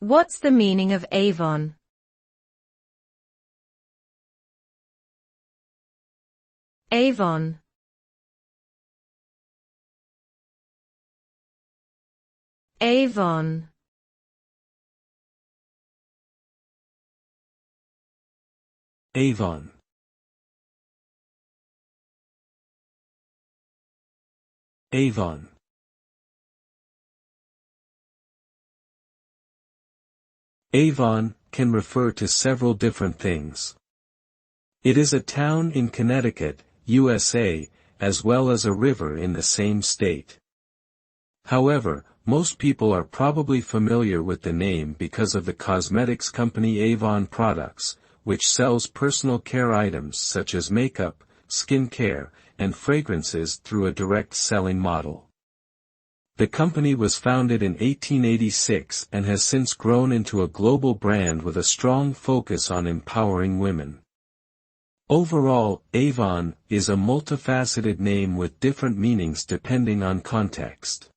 What's the meaning of Avon? Avon. Avon. Avon. Avon. Avon can refer to several different things. It is a town in Connecticut, USA, as well as a river in the same state. However, most people are probably familiar with the name because of the cosmetics company Avon Products, which sells personal care items such as makeup, skin care, and fragrances through a direct selling model. The company was founded in 1886 and has since grown into a global brand with a strong focus on empowering women. Overall, Avon is a multifaceted name with different meanings depending on context.